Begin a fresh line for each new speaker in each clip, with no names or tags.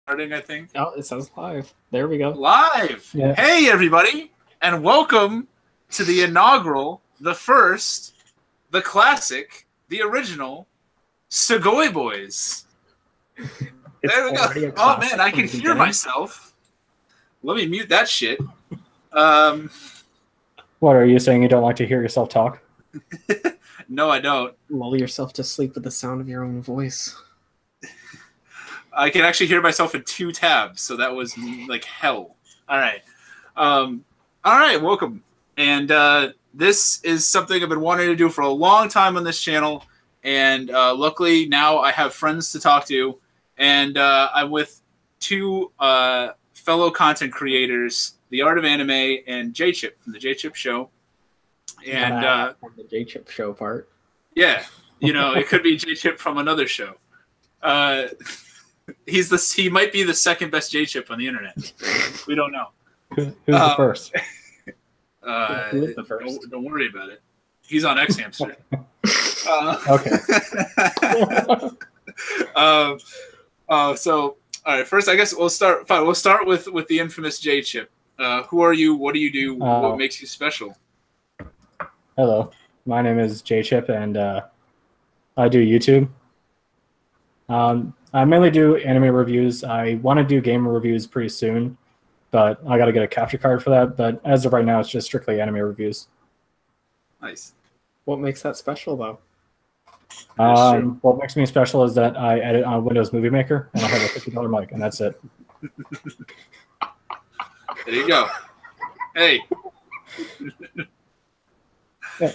Starting, I think.
Oh, it says live. There we go.
Live!
Yeah.
Hey, everybody, and welcome to the inaugural, the first, the classic, the original, Sugoi Boyz. There we go. Oh, man, I can hear myself. Let me mute that shit.
What, are you saying you don't like to hear yourself talk?
No, I don't.
Lull yourself to sleep with the sound of your own voice.
I can actually hear myself in 2 tabs, so that was like hell. All right. All right, welcome. And this is something I've been wanting to do for a long time on this channel, and luckily now I have friends to talk to, and I'm with 2 fellow content creators, The Art of Anime and J-Chip from the J-Chip Show. And
from the J-Chip Show part.
Yeah, you know, it could be J-Chip from another show. He might be the second best J-Chip on the internet. We don't know.
Who's the first?
Who is the first?
Don't worry about it. He's on X Hamster.
Okay.
So, all right. First, I guess we'll start. Fine. We'll start with the infamous J-Chip. Who are you? What do you do? What makes you special?
Hello, my name is J-Chip, and I do YouTube. I mainly do anime reviews. I want to do game reviews pretty soon, but I got to get a capture card for that. But as of right now, it's just strictly anime reviews.
Nice.
What makes that special, though?
What makes me special is that I edit on Windows Movie Maker, and I have a $50 mic, and that's it.
There you go. Hey.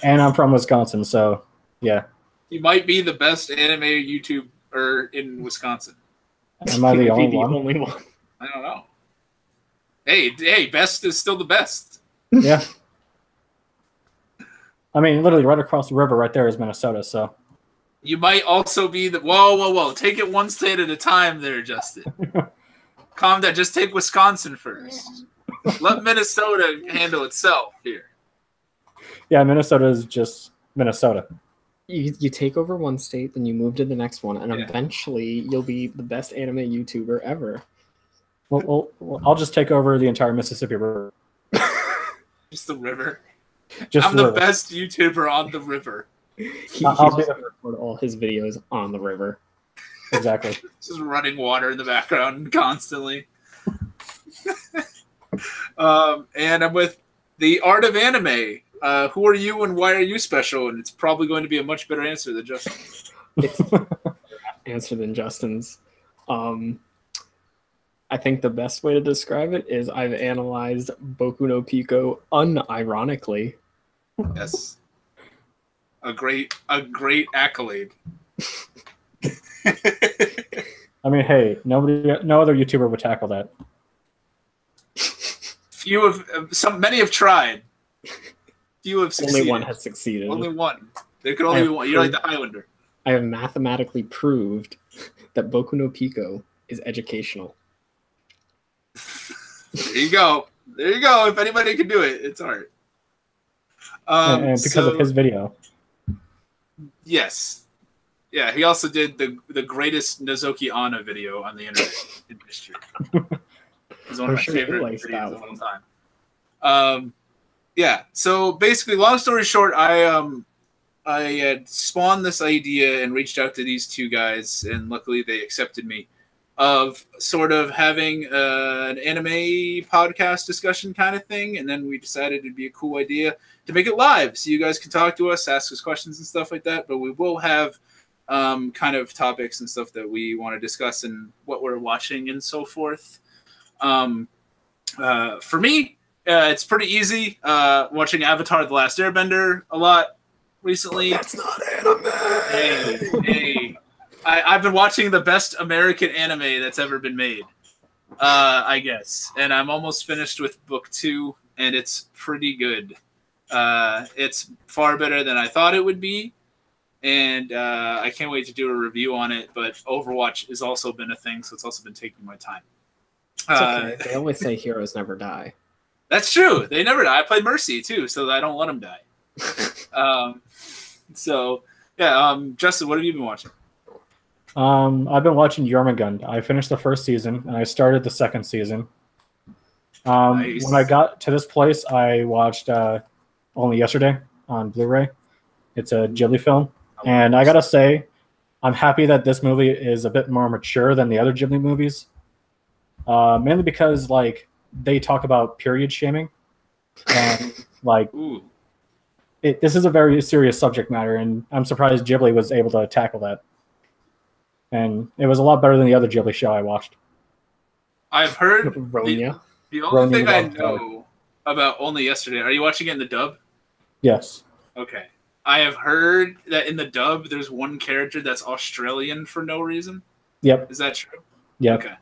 And I'm from Wisconsin, so yeah.
You might be the best anime YouTuber in Wisconsin.
Am I the only one?
I don't know. Hey, best is still the best.
Yeah. I mean, literally right across the river right there is Minnesota, so.
You might also be the... Whoa. Take it one state at a time there, Justin. Calm down. Just take Wisconsin first. Let Minnesota handle itself here.
Yeah, Minnesota is just Minnesota.
You take over one state, then you move to the next one, and eventually you'll be the best anime YouTuber ever.
Well, I'll just take over the entire Mississippi River.
Just the river?
I'm
the best YouTuber on the river.
I'll be
record all his videos on the river.
Exactly.
Just running water in the background constantly. And I'm with The Art of Anime. Who are you and why are you special? And it's probably going to be a much better answer than Justin's.
Answer than Justin's. I think the best way to describe it is I've analyzed Boku no Pico unironically.
Yes. A great accolade.
I mean, hey, no other YouTuber would tackle that.
Many have tried. Few have succeeded.
Only one has succeeded.
Only one. There could only be one. You're like the Highlander.
I have mathematically proved that Boku no Pico is educational.
There you go. If anybody can do it, it's art.
And because of his video.
Yes. Yeah, he also did the greatest Nozoki Anna video on the internet in history. It's one of my favorite videos of all time. Yeah, so basically, long story short, I had spawned this idea and reached out to these 2 guys, and luckily they accepted me, of sort of having an anime podcast discussion kind of thing, and then we decided it'd be a cool idea to make it live, so you guys can talk to us, ask us questions and stuff like that, but we will have kind of topics and stuff that we want to discuss and what we're watching and so forth. For me, it's pretty easy. Watching Avatar: The Last Airbender a lot recently.
That's not anime.
Hey. I've been watching the best American anime that's ever been made, I guess. And I'm almost finished with book 2, and it's pretty good. It's far better than I thought it would be, and I can't wait to do a review on it. But Overwatch has also been a thing, so it's also been taking my time.
It's okay. They always say heroes never die.
That's true. They never die. I play Mercy, too, so I don't let them die. So, yeah, Justin, what have you been watching?
I've been watching Jormungand. I finished the first season, and I started the second season.
Nice.
When I got to this place, I watched only yesterday on Blu-ray. It's a Ghibli film, and I gotta say, I'm happy that this movie is a bit more mature than the other Ghibli movies. Mainly because like they talk about period shaming, and like this is a very serious subject matter, and I'm surprised Ghibli was able to tackle that. And it was a lot better than the other Ghibli show I watched.
I've heard
Ronya.
The only thing I know about Only Yesterday. Are you watching it in the dub?
Yes.
Okay. I have heard that in the dub, there's one character that's Australian for no reason.
Yep.
Is that true?
Yeah.
Okay.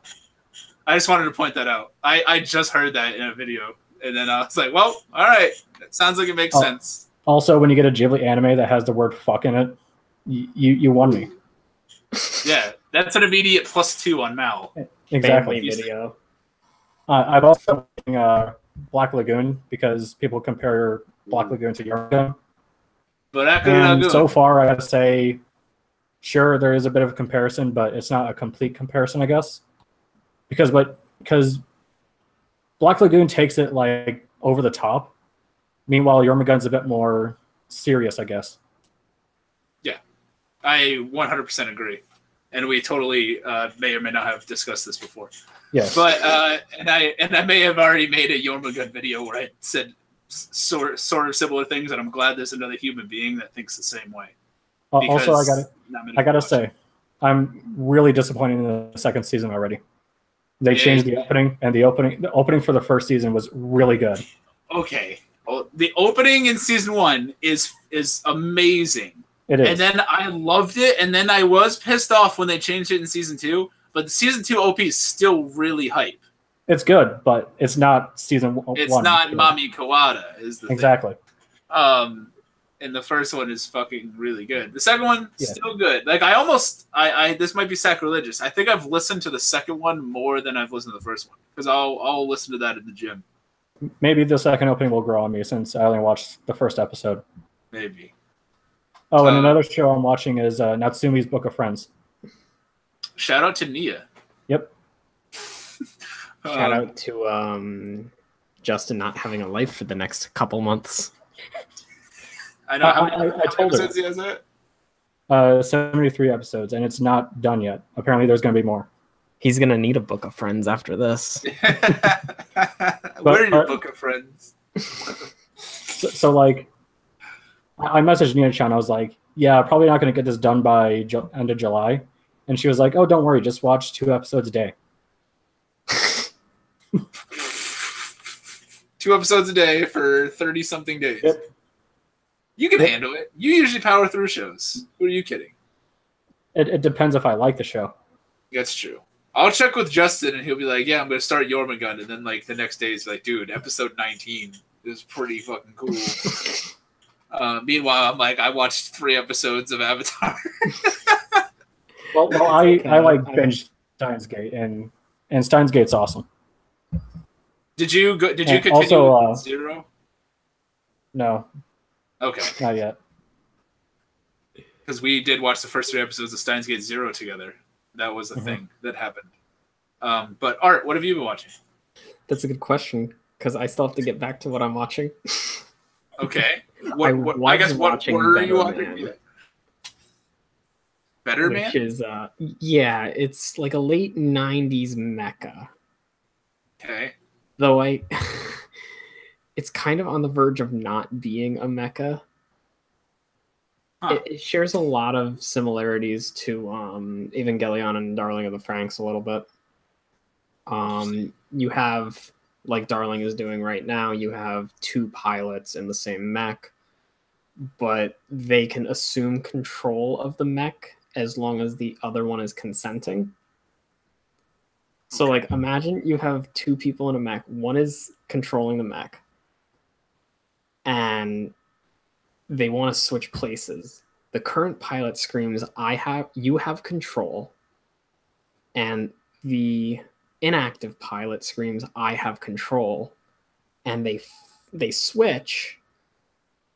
I just wanted to point that out. I just heard that in a video, and then I was like, well, all right. That sounds like it makes sense.
Also, when you get a Ghibli anime that has the word fuck in it, you won me.
Yeah, that's an immediate +2 on Mal.
Exactly.
Family video.
I've also been Black Lagoon because people compare Black Lagoon to Jormungand. And so far, I gotta say, sure, there is a bit of a comparison, but it's not a complete comparison, I guess. Because Black Lagoon takes it like over the top. Meanwhile, Jormungand's a bit more serious, I guess.
Yeah, I 100% agree, and we totally may or may not have discussed this before.
Yeah,
but and I may have already made a Jormungand video where I said sort of similar things, and I'm glad there's another human being that thinks the same way.
Also, I gotta say, I'm really disappointed in the second season already. They changed the opening, and the opening for the first season was really good.
Okay, well, the opening in season 1 is amazing.
It is,
and then I loved it, and then I was pissed off when they changed it in season 2. But the season 2 OP is still really hype.
It's good, but it's not season 1.
It's not Mami Kawada, is the
exactly
thing. And the first one is fucking really good. The second one still good. Like I this might be sacrilegious. I think I've listened to the second one more than I've listened to the first one because I'll listen to that in the gym.
Maybe the second opening will grow on me since I only watched the first episode.
Maybe.
Oh, and another show I'm watching is Natsume's Book of Friends.
Shout out to Nia.
Yep.
Shout out to Justin not having a life for the next couple months.
I know. How many episodes he has it?
73 episodes, and it's not done yet. Apparently, there's going to be more.
He's going to need a Book of Friends after this.
Where are your Book of Friends?
So like, I messaged Nia-chan. I was like, yeah, probably not going to get this done by end of July. And she was like, oh, don't worry. Just watch 2 episodes a day.
2 episodes a day for 30-something days.
Yep.
You can handle it. You usually power through shows. Who are you kidding?
It depends if I like the show.
That's true. I'll check with Justin, and he'll be like, yeah, I'm going to start Jormungand. And then, like, the next day, he's like, dude, episode 19 is pretty fucking cool. Meanwhile, I'm like, I watched 3 episodes of Avatar.
well, I like binge Steins Gate, and Steins Gate's awesome.
Did you continue
also,
with Zero?
No.
Okay.
Not yet.
Because we did watch the first 3 episodes of Steins Gate Zero together. That was a thing that happened. But Art, what have you been watching?
That's a good question because I still have to get back to what I'm watching.
Okay. What are you watching? Better Man?
Which is it's like a late 90s mecha.
Okay.
Though it's kind of on the verge of not being a mecha.
Huh.
It shares a lot of similarities to Evangelion and Darling of the Franxx a little bit. You have, like Darling is doing right now, you have 2 pilots in the same mech, but they can assume control of the mech as long as the other one is consenting. So, like, imagine you have 2 people in a mech. One is controlling the mech, and they want to switch places. The current pilot screams, you have control. And the inactive pilot screams, I have control. And they switch,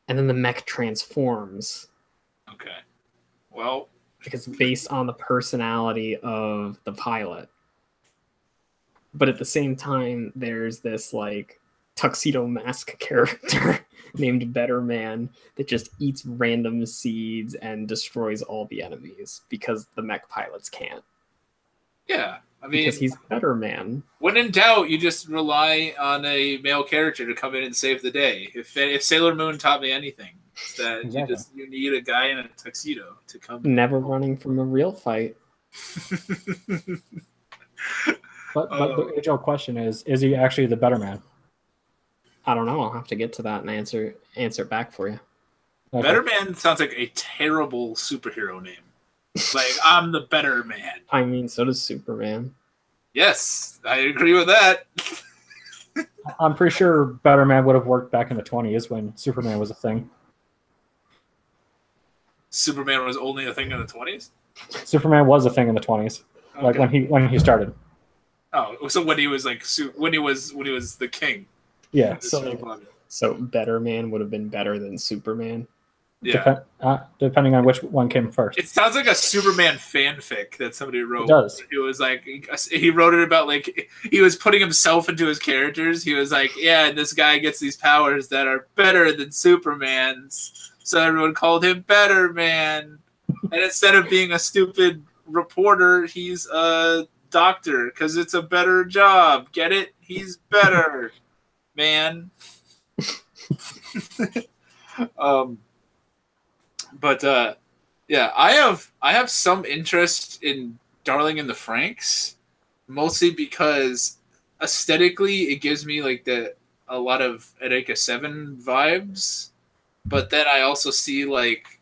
and then the mech transforms.
Okay. Well,
because based on the personality of the pilot. But at the same time, there's this like tuxedo mask character named Better Man that just eats random seeds and destroys all the enemies because the mech pilots can't.
Yeah, I mean,
because he's Better Man.
When in doubt, you just rely on a male character to come in and save the day. If Sailor Moon taught me anything, it's that
Exactly.
you need a guy in a tuxedo to come.
Never running from a real fight.
But the age-old question is he actually the Better Man?
I don't know. I'll have to get to that and answer it back for you.
Okay. Better Man sounds like a terrible superhero name. Like, I'm the Better Man.
I mean, so does Superman.
Yes, I agree with that.
I'm pretty sure Better Man would have worked back in the 20s when Superman was a thing.
Superman was only a thing in the 20s?
Superman was a thing in the 20s. Okay. Like when he started.
Oh, so when he was like when he was the king.
Yeah.
So Better Man would have been better than Superman.
Yeah.
Depending on which one came first.
It sounds like a Superman fanfic that somebody wrote.
It does.
It was like he wrote it about like he was putting himself into his characters. He was like, yeah, and this guy gets these powers that are better than Superman's. So everyone called him Better Man. And instead of being a stupid reporter, he's a doctor because it's a better job. Get it? He's better, man. But yeah, I have some interest in Darling in the Franxx, mostly because aesthetically it gives me like a lot of Eureka 7 vibes, but then I also see like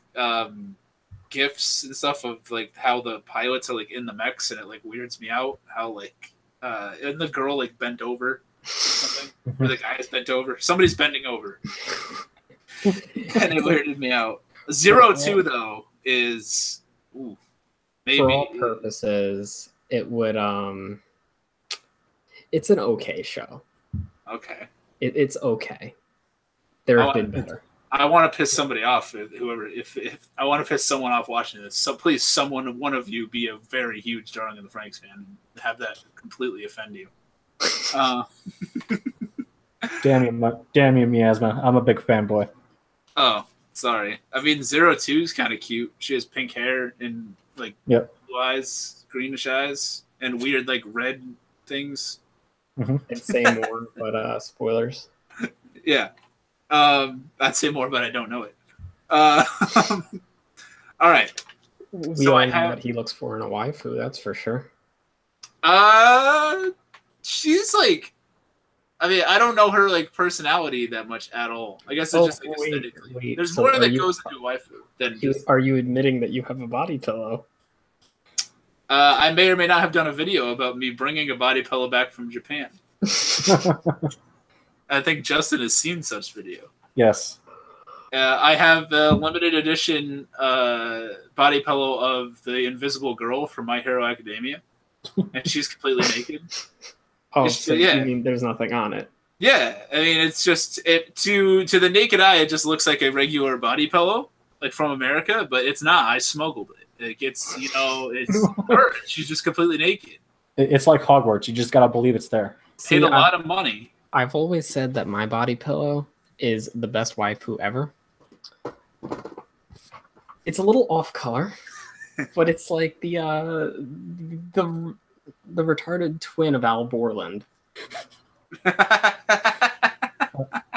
gifs and stuff of like how the pilots are like in the mechs, and it like weirds me out how like and the girl like bent over something, or the guy is bent over, somebody's bending over, and it weirded me out. 02 though is maybe
for all purposes it would it's an okay show.
Okay.
It's okay. There have been better.
I want to piss somebody off. If I want to piss someone off watching this, so please, one of you, be a very huge Darling in the Franxx fan and have that completely offend you.
Damn you, Miasma! I'm a big fanboy.
Oh, sorry. I mean, 02 is kind of cute. She has pink hair and like blue eyes, greenish eyes, and weird like red things.
Mm-hmm.
And say more, but spoilers.
Yeah. I'd say more, but I don't know it. All right.
We all know what he looks for in a waifu, that's for sure.
She's like, I mean, I don't know her like personality that much at all. I guess it's just like aesthetically.
Wait.
There's more that goes into waifu than just. Are
you admitting that you have a body pillow?
I may or may not have done a video about me bringing a body pillow back from Japan. I think Justin has seen such video.
Yes.
I have the limited edition body pillow of the Invisible Girl from My Hero Academia, and she's completely naked.
Oh, so yeah. You mean there's nothing on it?
Yeah, I mean it's just to the naked eye, it just looks like a regular body pillow, like from America, but it's not. I smuggled it. It gets, it's her. She's just completely naked.
It's like Hogwarts. You just gotta believe it's there.
Paid a lot of money.
I've always said that my body pillow is the best waifu ever. It's a little off color, but it's like the retarded twin of Al Borland.
I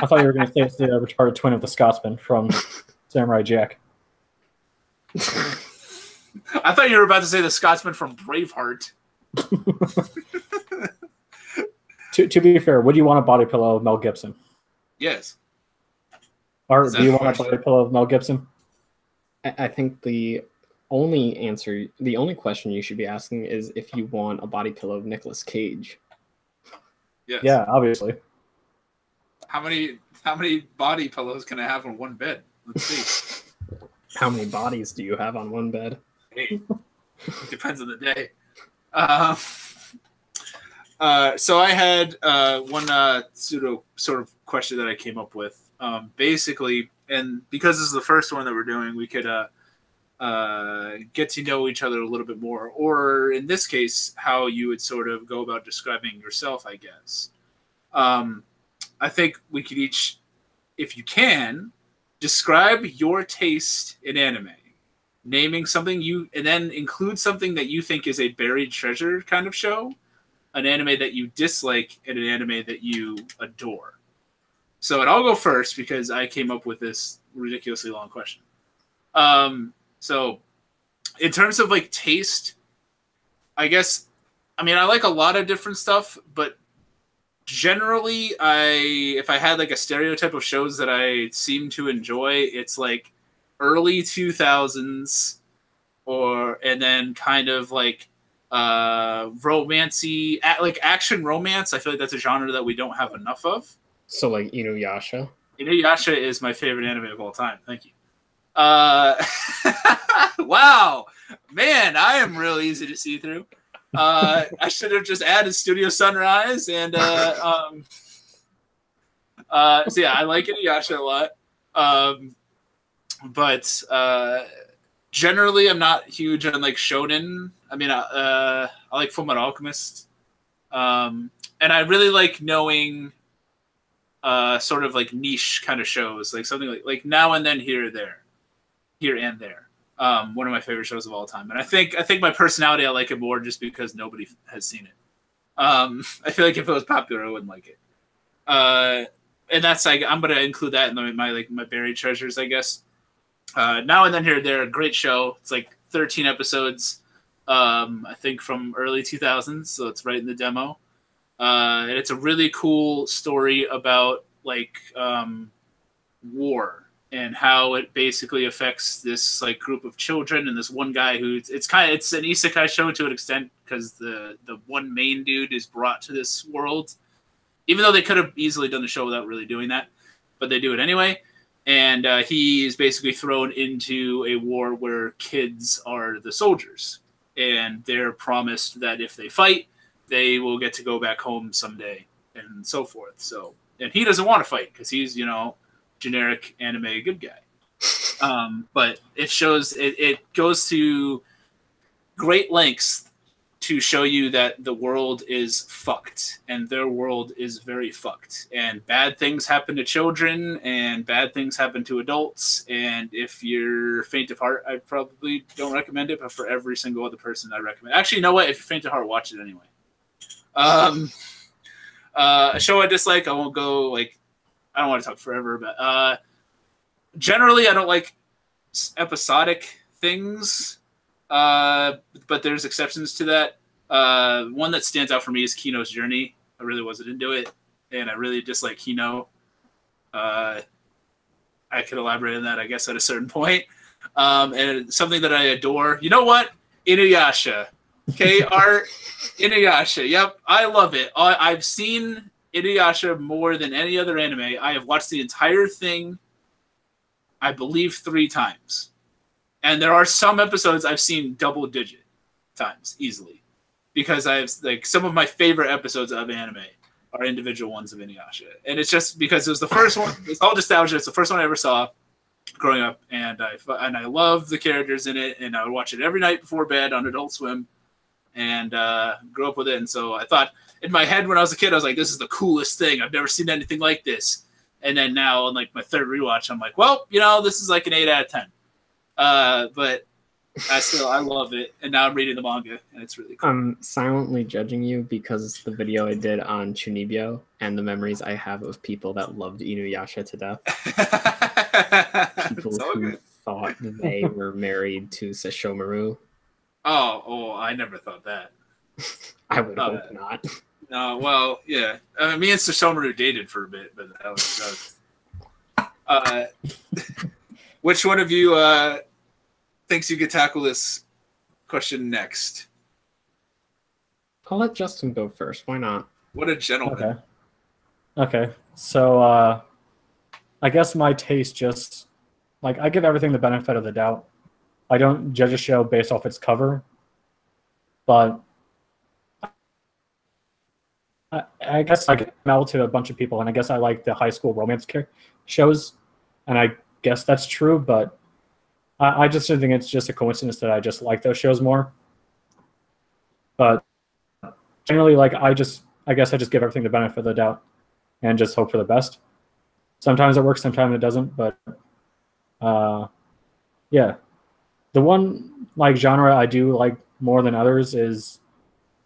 thought you were going to say it's the retarded twin of the Scotsman from Samurai Jack.
I thought you were about to say the Scotsman from Braveheart.
To be fair, would you want a body pillow of Mel Gibson?
Yes.
Or do you want a body pillow of Mel Gibson?
I think the only question you should be asking is if you want a body pillow of Nicolas Cage.
Yes.
Yeah, obviously.
How many body pillows can I have on one bed? Let's see.
How many bodies do you have on one bed?
Hey, it depends on the day. So I had one sort of question that I came up with. Basically, and because this is the first one that we're doing, we could get to know each other a little bit more, or in this case, how you would sort of go about describing yourself, I guess. I think we could each, if you can, describe your taste in anime, naming something and then include something that you think is a buried treasure kind of show, an anime that you dislike, and an anime that you adore. So, and I'll go first because I came up with this ridiculously long question. So, in terms of like taste, I guess, I mean, I like a lot of different stuff, but generally, if I had like a stereotype of shows that I seem to enjoy, it's like early 2000s, and then kind of like romancy, like action romance. I feel like that's a genre that we don't have enough of.
So like Inuyasha.
Inuyasha is my favorite anime of all time. Thank you. Wow, man, I am real easy to see through. I should have just added Studio Sunrise and so yeah, I like Inuyasha a lot. But generally I'm not huge on like shonen. I mean, I like Fullmetal Alchemist. And I really like knowing sort of like niche kind of shows, like something like Now and Then Here and There. One of my favorite shows of all time. And I think my personality, I like it more just because nobody has seen it. I feel like if it was popular, I wouldn't like it. And that's like, I'm going to include that in my buried treasures, I guess. Now and Then Here and There, a great show. It's like 13 episodes, I think from early 2000s. So it's right in the demo. And it's a really cool story about like war and how it basically affects this like group of children and this one guy who it's an isekai show to an extent because the one main dude is brought to this world, even though they could have easily done the show without really doing that, but they do it anyway. And he is basically thrown into a war where kids are the soldiers, and they're promised that if they fight, they will get to go back home someday and so forth. So, and he doesn't want to fight because he's, generic anime good guy. But it shows, it goes to great lengths to show you that the world is fucked and their world is very fucked, and bad things happen to children and bad things happen to adults. And if you're faint of heart, I probably don't recommend it, but for every single other person, I recommend. Actually, you know what? If you're faint of heart, watch it anyway. A show I dislike, I won't go like, I don't want to talk forever, but generally I don't like episodic things, but there's exceptions to that. One that stands out for me is Kino's Journey. I really wasn't into it, and I really dislike Kino. I could elaborate on that, I guess, at a certain point. And something that I adore. You know what? Inuyasha. Inuyasha. Yep, I love it. I've seen Inuyasha more than any other anime. I have watched the entire thing, I believe, 3 times. And there are some episodes I've seen double-digit times, easily. Because like some of my favorite episodes of anime are individual ones of Inuyasha. And it's just because it was the first one. It's all nostalgia. It's the first one I ever saw growing up. And I love the characters in it. And I would watch it every night before bed on Adult Swim. And grew up with it. And so I thought, in my head when I was a kid, I was like, this is the coolest thing. I've never seen anything like this. And then now on like my third rewatch, I'm like, well, this is like an 8 out of 10. But I love it. And now I'm reading the manga, and it's really cool.
I'm silently judging you because the video I did on Chunibyo and the memories I have of people that loved Inuyasha to death. People who thought they were married to Sesshomaru.
Oh, I never thought that.
I would hope not.
No, well, yeah. Me and Sesshomaru dated for a bit, but that was which one of you thinks you could tackle this question next?
I'll let Justin go first. Why not?
What a gentleman.
Okay. So I guess my taste just, like, I give everything the benefit of the doubt. I don't judge a show based off its cover, but I guess I get out to a bunch of people, and I guess I like the high school romance shows, and I guess that's true, but I just think it's just a coincidence that I just like those shows more. But generally, like I guess I just give everything the benefit of the doubt and just hope for the best. Sometimes it works, sometimes it doesn't. But yeah, the one like genre I do like more than others is,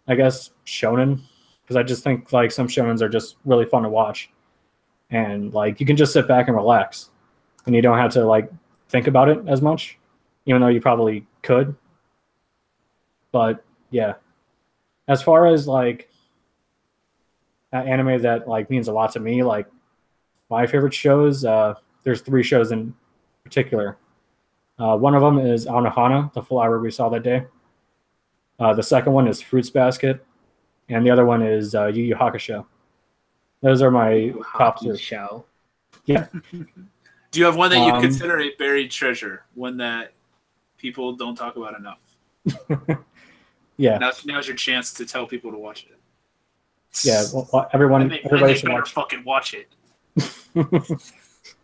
I guess, shonen, because I just think like some shonens are just really fun to watch, and like you can just sit back and relax, and you don't have to like think about it as much, even though you probably could. But yeah, as far as like anime that like means a lot to me, like my favorite shows, there's 3 shows in particular. One of them is Anohana, the full hour we saw that day. The second one is Fruits Basket, and the other one is Yu Yu Hakusho. Those are my top 3.
Show.
Yeah.
Do you have one that you consider a buried treasure? One that people don't talk about enough?
Yeah.
Now's your chance to tell people to watch it.
Yeah, well, everybody should watch.
Fucking watch it.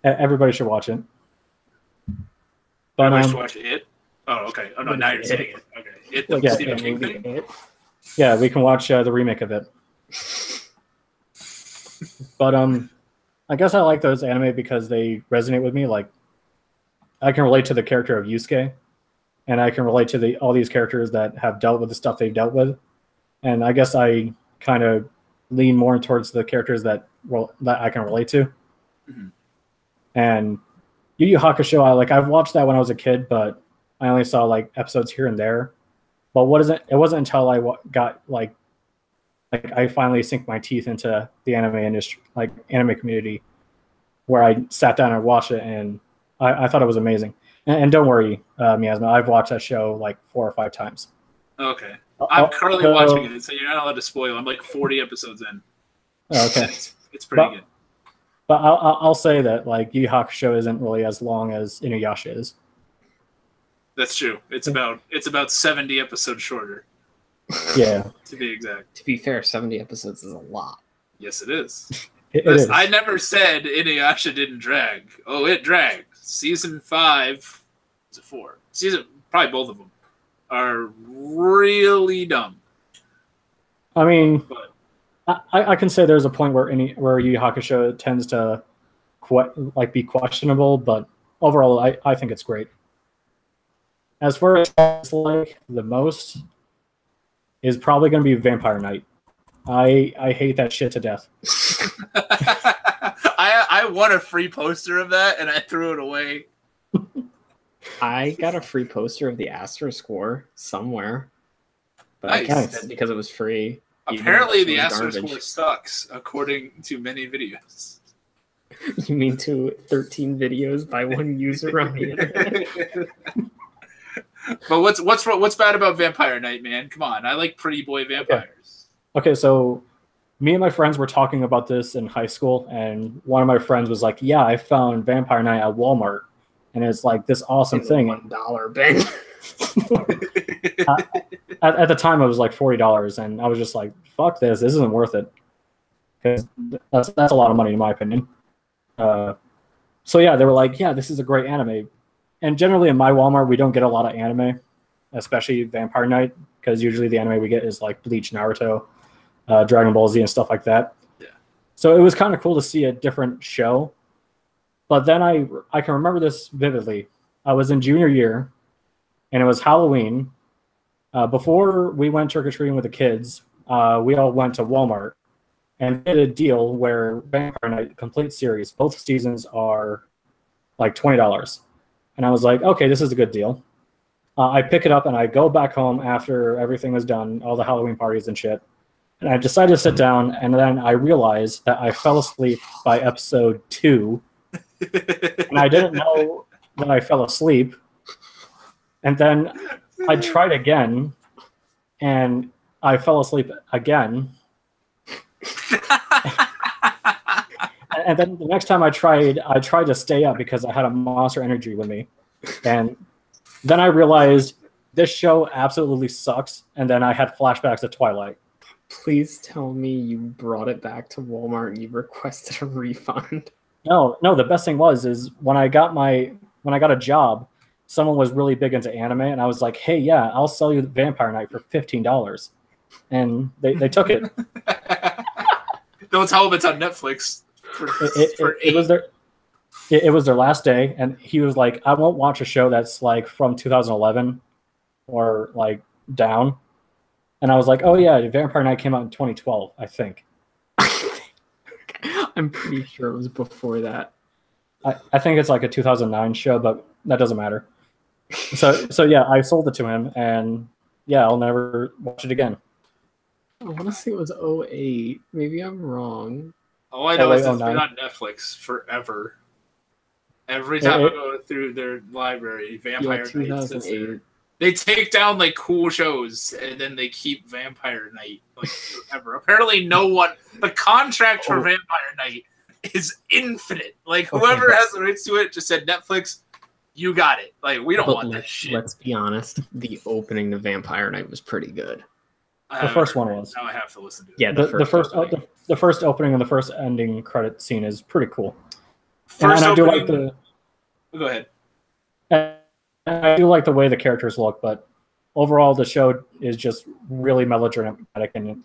Everybody should watch it.
But everybody should watch it. Oh, okay. Oh no, now you're saying it. Okay. It, the Stephen King thing.
Yeah, we can watch the remake of it. But I guess I like those anime because they resonate with me. Like, I can relate to the character of Yusuke, and I can relate to all these characters that have dealt with the stuff they've dealt with. And I guess I kind of lean more towards the characters that I can relate to. Mm-hmm. And Yu Yu Hakusho, I've watched that when I was a kid, but I only saw like episodes here and there. But it wasn't until I got like I finally sink my teeth into the anime industry, like anime community, where I sat down and watched it, and I thought it was amazing. And don't worry, Miasma, I've watched that show like 4 or 5 times.
Okay. I'm currently watching it, so you're not allowed to spoil. I'm like 40 episodes in.
Okay.
It's pretty good.
But I'll say that like Yu Yu Hakusho isn't really as long as Inuyasha is.
That's true. It's about 70 episodes shorter.
Yeah.
To be exact.
To be fair, 70 episodes is a lot.
Yes, it is.
It is.
I never said Inuyasha didn't drag. Oh, it dragged. Season 5, is it 4? Probably both of them are really dumb.
I mean, I can say there's a point where Yu Yu Hakusho tends to be questionable, but overall, I think it's great. As far as like the most is probably going to be Vampire Knight. I hate that shit to death.
I won a free poster of that and I threw it away.
I got a free poster of the Asterisk War somewhere, but
nice.
I guess because it was free.
Apparently, the Asterisk War sucks, according to many videos.
You mean to 13 videos by one user on the internet?
But what's bad about Vampire Knight, man? Come on, I like pretty boy vampires.
Okay, so me and my friends were talking about this in high school, and one of my friends was like, "Yeah, I found Vampire Knight at Walmart, and it's like this awesome thing."
$1 bin.
At the time, it was like $40, and I was just like, "Fuck this! This isn't worth it." Because that's a lot of money, in my opinion. So yeah, they were like, "Yeah, this is a great anime." And generally in my Walmart, we don't get a lot of anime, especially Vampire Knight, because usually the anime we get is like Bleach, Naruto, Dragon Ball Z, and stuff like that.
Yeah.
So it was kind of cool to see a different show. But then I can remember this vividly. I was in junior year, and it was Halloween. Before we went trick-or-treating with the kids, we all went to Walmart and did a deal where Vampire Knight complete series, both seasons are like $20. And I was like, okay, this is a good deal. I pick it up and I go back home after everything was done, all the Halloween parties and shit. And I decided to sit down, and then I realized that I fell asleep by episode 2. And I didn't know that I fell asleep. And then I tried again, and I fell asleep again. And then the next time I tried to stay up because I had a Monster Energy with me. And then I realized this show absolutely sucks. And then I had flashbacks of Twilight.
Please tell me you brought it back to Walmart and you requested a refund.
No. The best thing is when I got a job, someone was really big into anime, and I was like, hey, yeah, I'll sell you Vampire Knight for $15. And they took it.
Don't tell them it's on Netflix.
It was their last day, and he was like, I won't watch a show that's like from 2011 or like down. And I was like, oh yeah, Vampire Knight came out in 2012, I think.
I'm pretty sure it was before that.
I think it's like a 2009 show, but that doesn't matter. So yeah, I sold it to him, and yeah, I'll never watch it again.
I want to say it was 08. Maybe I'm wrong.
All I know is it's been on Netflix forever. Every time I go through their library, Vampire Knight. They take down like cool shows, and then they keep Vampire Knight like forever. Apparently, no one. The contract for Vampire Knight is infinite. Like whoever has the rights to it just said, Netflix, you got it. Like we don't want that shit.
Let's be honest. The opening to Vampire Knight was pretty good.
The first one was.
Now I have to listen to it.
Yeah,
the first opening and the first ending credit scene is pretty cool. And I do like the.
Go ahead.
I do like the way the characters look, but overall the show is just really melodramatic, and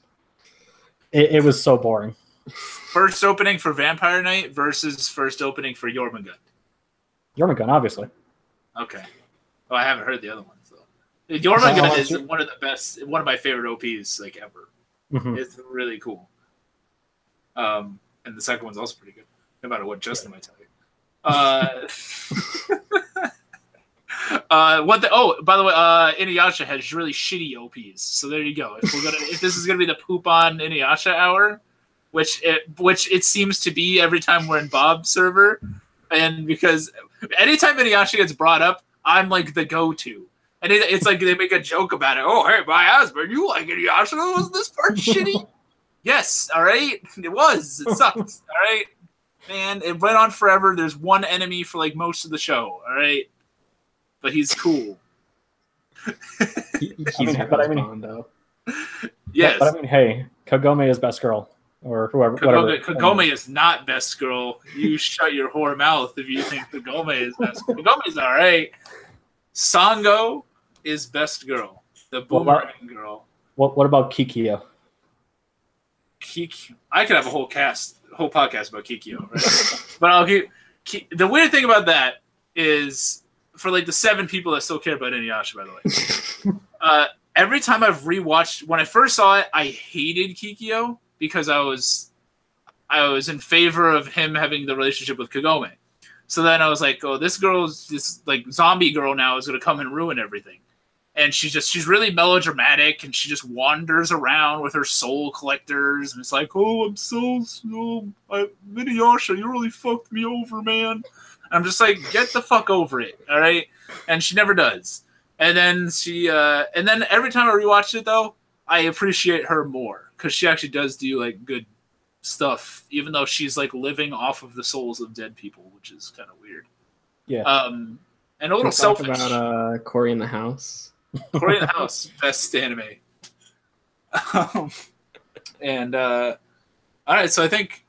it was so boring.
First opening for Vampire Knight versus first opening for Jormungand.
Jormungand, obviously.
Okay. Well, I haven't heard the other one. So Jormungand is one of the best, one of my favorite OPs like ever. Mm-hmm. It's really cool. And the second one's also pretty good, no matter what Justin might tell you. By the way, Inuyasha has really shitty OPs. So there you go. If this is gonna be the poop on Inuyasha hour, which it seems to be every time we're in Bob's server, and because anytime Inuyasha gets brought up, I'm like the go-to, and it's like they make a joke about it. Oh, hey, Miasma, you like Inuyasha? Wasn't this part shitty? Yes, all right, it was. It sucked. All right, man, it went on forever. There's one enemy for like most of the show. All right. But he's cool.
He's fun, though.
Yes.
But I mean, hey, Kagome is best girl. Or whoever.
Kagome is not best girl. You shut your whore mouth if you think Kagome is best. Kagome's all right. Sango is best girl. The boomerang girl.
What about Kikyo?
I could have a whole podcast about Kikyo. Right? But I'll keep. The weird thing about that is, for like the 7 people that still care about Inuyasha, by the way, every time I've rewatched, when I first saw it, I hated Kikyo because I was in favor of him having the relationship with Kagome. So then I was like, oh, this like zombie girl now is going to come and ruin everything. And she's really melodramatic, and she just wanders around with her soul collectors, and it's like, oh, I'm so Inuyasha, you really fucked me over, man. I'm just like, get the fuck over it, all right? And she never does. And then and then every time I rewatch it, though, I appreciate her more because she actually does do like good stuff, even though she's like living off of the souls of dead people, which is kind of weird.
Yeah.
And a little selfish.
About Cory in the House.
Cory in the House, best anime. And all right, so I think,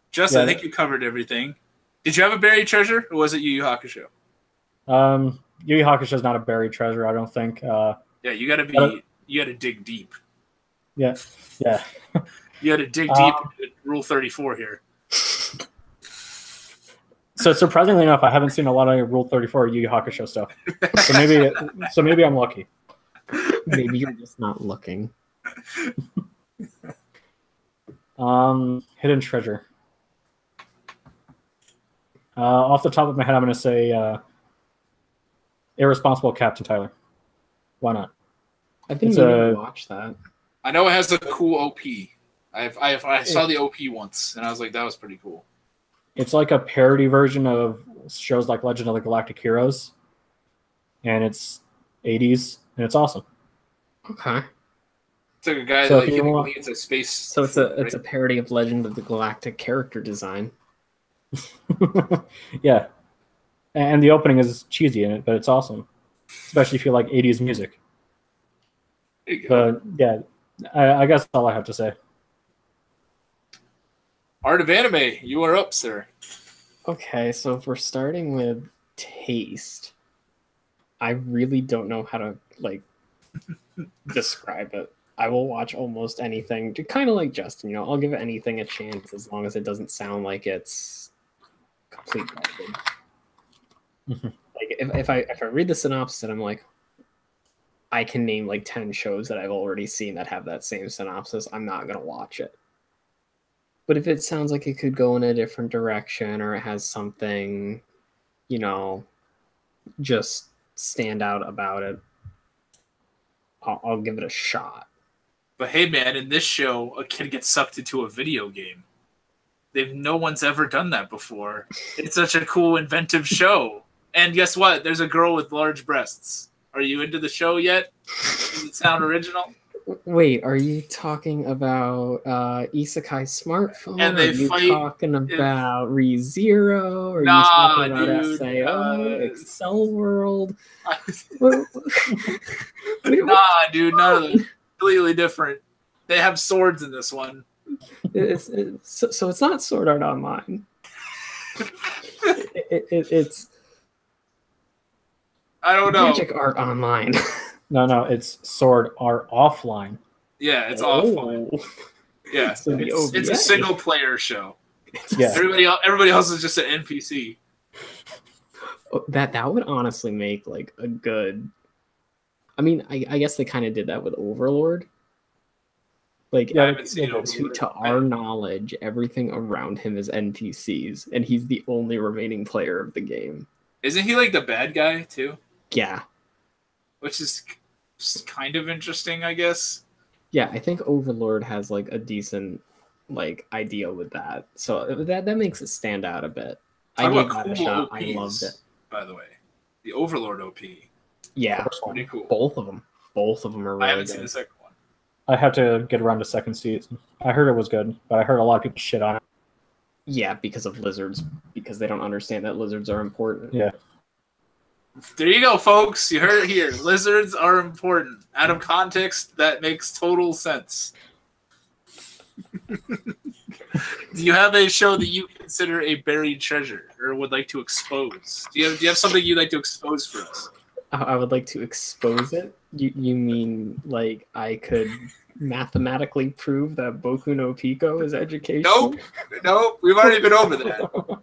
Justin, I think you covered everything. Did you have a buried treasure, or was it Yu Yu Hakusho?
Yu Yu Hakusho is not a buried treasure, I don't think.
Yeah, you gotta dig deep.
Yeah.
You gotta dig deep into Rule 34 here.
So surprisingly enough, I haven't seen a lot of Rule 34 Yu Yu Hakusho stuff. So maybe I'm lucky.
Maybe you're just not looking.
Hidden treasure. Off the top of my head, I'm going to say Irresponsible Captain Tyler. Why not?
I think you need to watch that.
I know it has a cool OP. I saw the OP once, and I was like, that was pretty cool.
It's like a parody version of shows like Legend of the Galactic Heroes, and it's 80s, and it's awesome.
Okay.
It's like a guy that leads a space.
So it's a parody of Legend of the Galactic character design.
Yeah, and the opening is cheesy in it, but it's awesome, especially if you like 80s music. But yeah, I guess that's all I have to say.
Art of Anime, you are up, sir.
Okay, so if we're starting with taste, I really don't know how to like describe it. I will watch almost anything, kind of like Justin. You know, I'll give anything a chance as long as it doesn't sound like it's complete garbage. Like if I read the synopsis and I'm like, I can name like 10 shows that I've already seen that have that same synopsis, I'm not gonna watch it. But if it sounds like it could go in a different direction or it has something, you know, just stand out about it, I'll give it a shot.
But hey, man, in this show, a kid gets sucked into a video game. No one's ever done that before. It's such a cool, inventive show. And guess what? There's a girl with large breasts. Are you into the show yet? Does it sound original?
Wait, are you talking about Isekai Smartphone?
And they
are you
fight
talking about ReZero? Are you talking about SAO, Excel World?
Nah, dude, none of them. Completely different. They have swords in this one.
So it's not Sword Art Online. It's
I don't know.
Magic Art Online.
No, it's Sword Art Offline.
Yeah, it's offline. Yeah, so it's a single player show. Yeah, everybody else is just an NPC.
That would honestly make like a good. I mean, I guess they kind of did that with Overlord. Like,
yeah, I haven't seen
to our knowledge, everything around him is NPCs, and he's the only remaining player of the game.
Isn't he like the bad guy too?
Yeah. Which
is kind of interesting, I guess.
Yeah, I think Overlord has like a decent like idea with that, so that makes it stand out a bit. I gave that a shot.
OPs,
I loved it.
By the way, the Overlord OP.
Yeah,
pretty cool.
Both of them are really
I haven't
good.
seen the second one.
I have to get around to second season. I heard it was good, but I heard a lot of people shit on it.
Yeah, because of lizards, because they don't understand that lizards are important.
Yeah.
There you go, folks. You heard it here. Lizards are important. Out of context, that makes total sense. Do you have a show that you consider a buried treasure or would like to expose? Do you have something you'd like to expose for us?
I would like to expose it. You mean like I could mathematically prove that Boku no Pico is educational?
Nope. We've already been over that.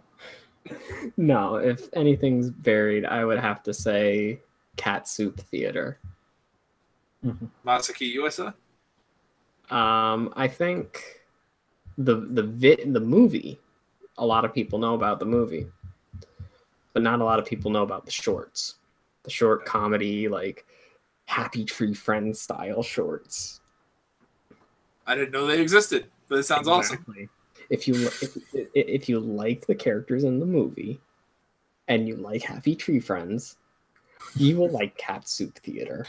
No, if anything's buried, I would have to say Cat Soup Theater.
Masaki Yuasa?
I think the movie, a lot of people know about the movie, but not a lot of people know about the shorts. The short comedy, like Happy Tree Friends style shorts.
I didn't know they existed, but it sounds awesome.
If you like the characters in the movie and you like Happy Tree Friends, you will like Cat Soup Theater.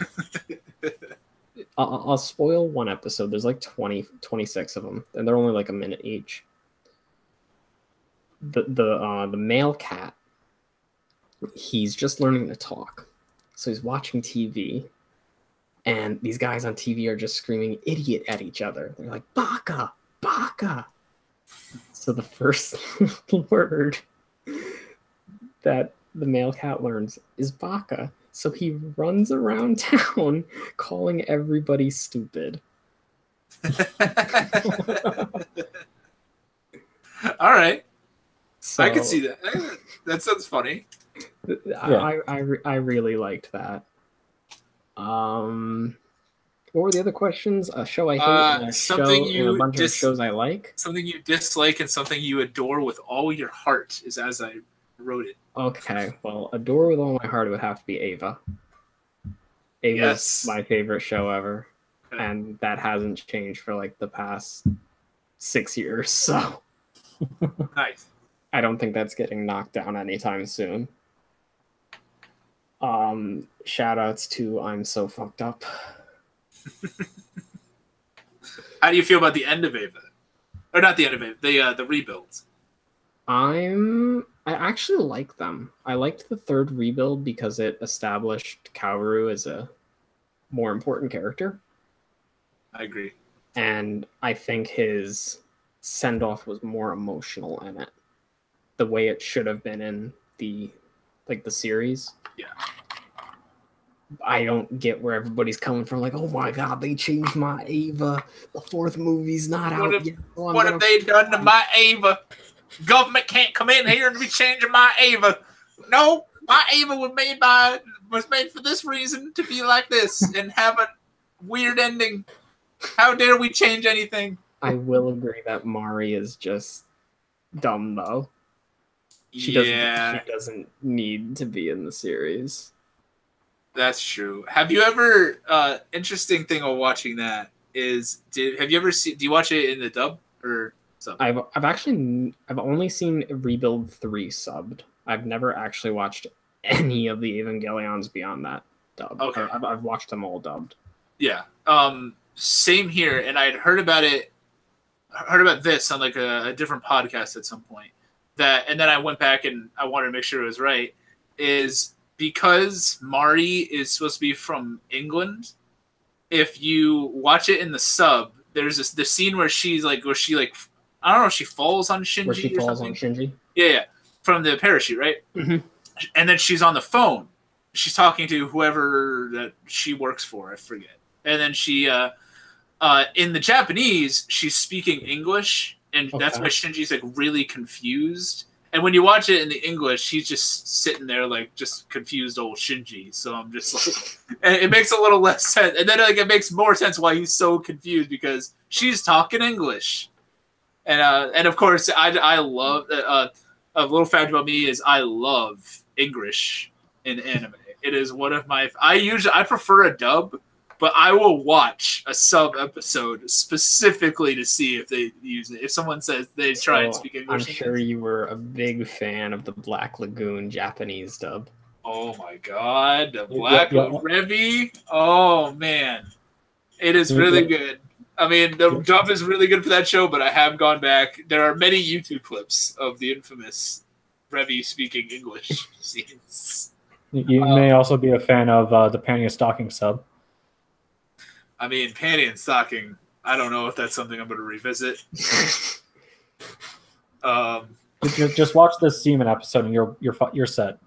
I'll spoil one episode. There's like 26 of them, and they're only like a minute each. The male cat, he's just learning to talk. So he's watching TV, and these guys on TV are just screaming idiot at each other. They're like, baka, baka. So the first word that the male cat learns is baka. So he runs around town calling everybody stupid.
All right. So, I can see that. That sounds funny.
I really liked that. What were the other questions? A show I hate, and a bunch of shows I like.
Something you dislike and something you adore with all your heart is as I wrote it.
Okay, well, adore with all my heart would have to be Ava. Ava's my favorite show ever, and that hasn't changed for like the past 6 years. So
nice.
I don't think that's getting knocked down anytime soon. Shout outs to I'm So Fucked Up.
How do you feel about the end of Ava? Or not the end of Ava, the rebuilds?
I actually like them. I liked the third rebuild because it established Kaoru as a more important character.
I agree.
And I think his send-off was more emotional in it. The way it should have been in the series.
Yeah.
I don't get where everybody's coming from. Like, oh my god, they changed my Ava. The fourth movie's not out yet.
What have they done to my Ava? Government can't come in here and be changing my Ava. No, my Ava was made for this reason, to be like this and have a weird ending. How dare we change anything?
I will agree that Mari is just dumb, though. She doesn't need to be in the series.
That's true. Have you ever interesting thing of watching that is do you watch it in the dub or something?
I've only seen Rebuild 3 subbed. I've never actually watched any of the Evangelions beyond that dub.
Okay.
I've watched them all dubbed.
Yeah. Same here, and I'd heard about this on like a different podcast at some point. And then I went back and I wanted to make sure it was right. Is because Mari is supposed to be from England, if you watch it in the sub, there's the scene where she I don't know if she falls on Shinji.
Where she falls on Shinji?
Yeah. From the parachute, right?
Mm-hmm.
And then she's on the phone. She's talking to whoever that she works for, I forget. And then she in the Japanese, she's speaking English, and that's why Shinji's like really confused. And when you watch it in the English, he's just sitting there like just confused old Shinji. So I'm just like, and it makes a little less sense. And then like it makes more sense why he's so confused because she's talking English. And of course I love a little fact about me is I love English in anime. It is one of my I prefer a dub, but I will watch a sub episode specifically to see if they use it. If someone says they try and speak English,
I'm sure you were a big fan of the Black Lagoon Japanese dub.
Oh my god, the Black Revy. Oh man, it is really good. I mean, the dub is really good for that show, but I have gone back. There are many YouTube clips of the infamous Revy speaking English scenes.
You may also be a fan of the Panty and Stocking sub.
I mean, Panty and Stocking, I don't know if that's something I'm going to revisit.
Just watch this Seaman episode and you're set.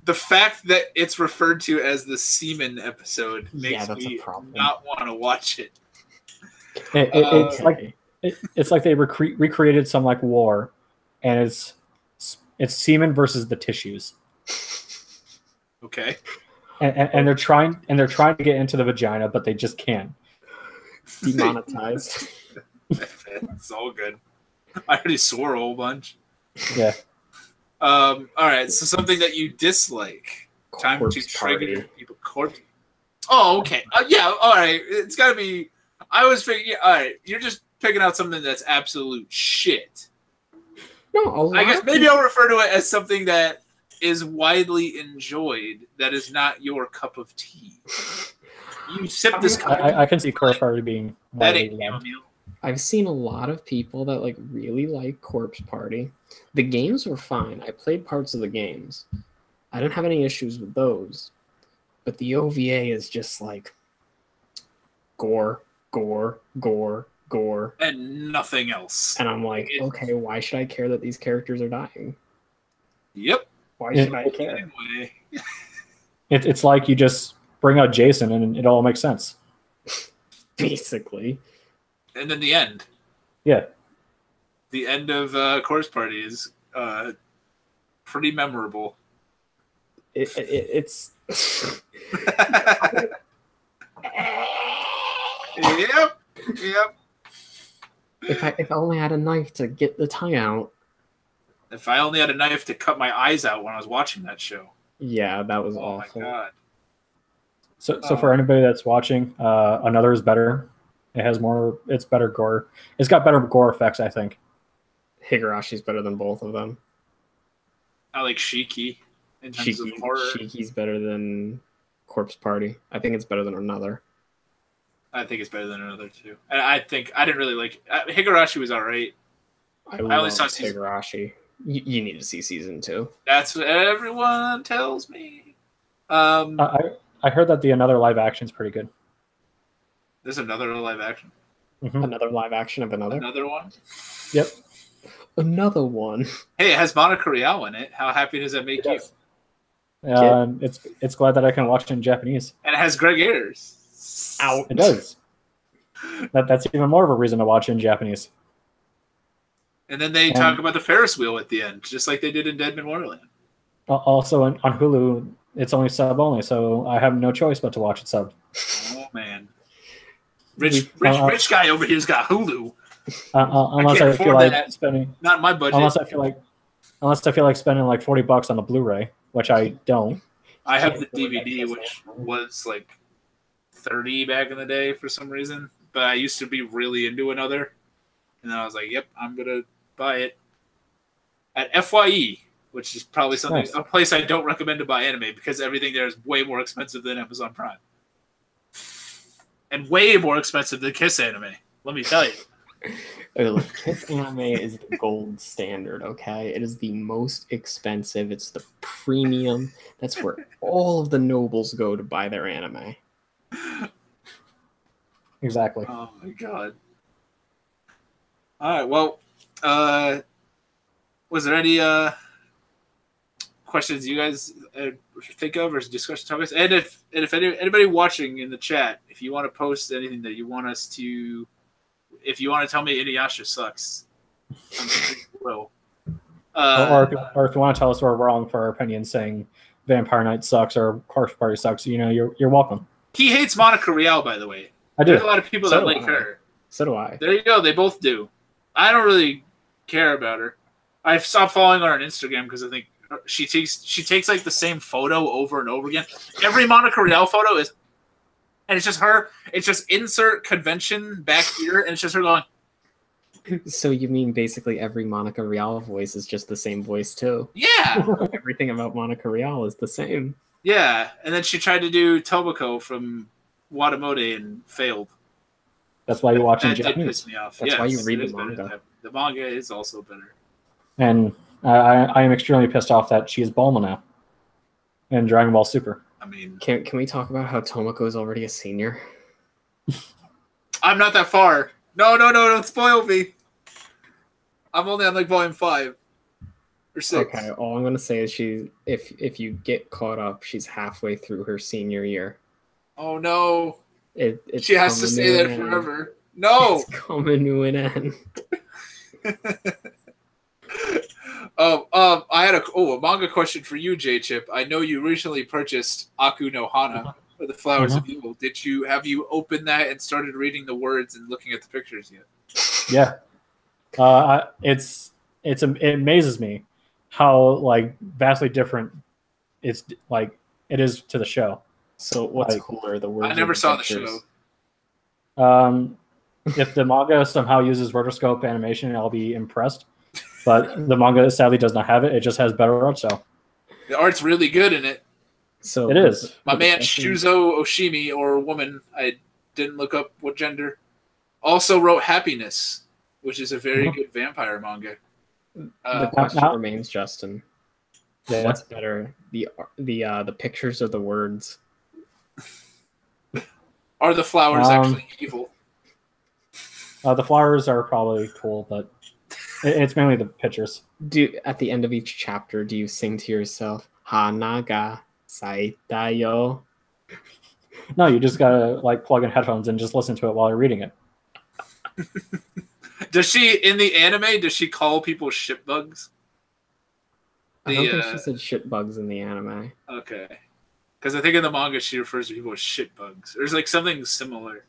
The fact that it's referred to as the Seaman episode makes me not want to watch it.
It's like they recreated some like war, and it's semen versus the tissues.
Okay.
And they're trying to get into the vagina, but they just can't.
Demonetized.
It's all good. I already swore a whole bunch.
Yeah.
All right. So something that you dislike. Time
Corpse
to trigger
Party.
people. Corpse. Oh, okay. Yeah. All right. It's got to be. I was thinking. Yeah, all right. You're just picking out something that's absolute shit.
No,
I guess maybe I'll refer to it as something that is widely enjoyed that is not your cup of tea. You sip this cup.
I can see Corpse Party being widely loved.
I've seen a lot of people that like really like Corpse Party. The games were fine. I played parts of the games. I didn't have any issues with those. But the OVA is just like gore, gore, gore, gore.
And nothing else.
And I'm like, okay, why should I care that these characters are dying?
Yep.
Why should I care?
Anyway.
It's like you just bring out Jason and it all makes sense.
Basically.
And then the end.
Yeah.
The end of Corpse Party is pretty memorable.
It's...
Yep.
If I only had a knife to get the tongue out.
If I only had a knife to cut my eyes out when I was watching that show.
Yeah, that was awful.
Oh my god.
So for anybody that's watching, Another is better. It's better gore. It's got better gore effects, I think.
Higarashi's better than both of them.
I like Shiki in terms of horror.
Shiki's better than Corpse Party. I think it's better than Another.
I think it's better than Another too. And I think I didn't really like Higurashi was alright.
I only saw Higurashi. You need to see season 2.
That's what everyone tells me.
I heard that the Another live action is pretty good.
There's another live action.
Mm-hmm.
Another live action of Another.
Another one.
Yep.
Another one.
Hey, it has Monica Rial in it. How happy does that make you?
It's glad that I can watch it in Japanese.
And it has Greg Ayers.
Out.
It does. That's even more of a reason to watch it in Japanese.
And then they talk about the Ferris wheel at the end, just like they did in Deadman Wonderland.
Also, on Hulu, it's only sub only, so I have no choice but to watch it subbed.
Oh man, rich guy over here's got Hulu.
Unless I feel like spending,
not my budget.
Unless I feel like spending like $40 on the Blu-ray, which I don't.
I have the DVD, which was like $30 back in the day for some reason, but I used to be really into another, and then I was like, "Yep, I'm gonna buy it." At FYE, which is probably a place I don't recommend to buy anime because everything there is way more expensive than Amazon Prime. And way more expensive than Kiss Anime, let me tell you.
Okay, look, Kiss Anime is the gold standard, okay? It is the most expensive. It's the premium. That's where all of the nobles go to buy their anime.
Exactly.
Oh my god. All right, well, was there any questions you guys think of or discussion topics? And if anybody watching in the chat, if you want to post anything that you want us to, if you want to tell me Inuyasha sucks, I'm sure you will.
Or if you want to tell us we're wrong for our opinion, saying Vampire Night sucks or Corpse Party sucks, you're welcome.
He hates Monica Rial, by the way.
I do.
There's a lot of people that like her.
So do I.
There you go. They both do. I don't really care about her. I've stopped following her on Instagram because I think she takes like the same photo over and over again. Every Monica Rial photo is, and it's just her. It's just insert convention back here, and it's just her going.
So you mean basically every Monica Rial voice is just the same voice too?
Yeah.
Everything about Monica Rial is the same.
Yeah, and then she tried to do Tobako from Watamote and failed.
That's why you watch in Japanese.
That did piss me off.
That's why you read the manga.
The manga is also better.
And I am extremely pissed off that she is Bulma now in Dragon Ball Super.
I mean,
can we talk about how Tomoko is already a senior?
I'm not that far. No, don't spoil me. I'm only on like volume 5 or 6.
Okay, all I'm gonna say is if you get caught up, she's halfway through her senior year.
Oh no.
It's
she has to stay there forever. No.
It's coming to an end.
I had a manga question for you, J-Chip. I know you recently purchased Aku no Hana, or the Flowers of Evil. Have you opened that and started reading the words and looking at the pictures yet?
Yeah. It amazes me how like vastly different it is to the show.
So what's cooler, the words?
I never saw the show.
If the manga somehow uses rotoscope animation, I'll be impressed. But the manga sadly does not have it. It just has better art style.
The art's really good in it.
So
it is.
My man Shuzo Oshimi, or woman, I didn't look up what gender, also wrote Happiness, which is a very good vampire manga.
The question remains, Justin. Yeah. What's better, the pictures or the words?
Are the flowers actually evil?
The flowers are probably cool, but it's mainly the pictures.
At the end of each chapter, do you sing to yourself, "Hana ga saita yo"?
No, you just gotta plug in headphones and just listen to it while you're reading it.
Does she, in the anime, does she call people shitbugs?
I don't think she said shitbugs in the anime.
Okay. Because I think in the manga she refers to people as shitbugs. There's like something similar.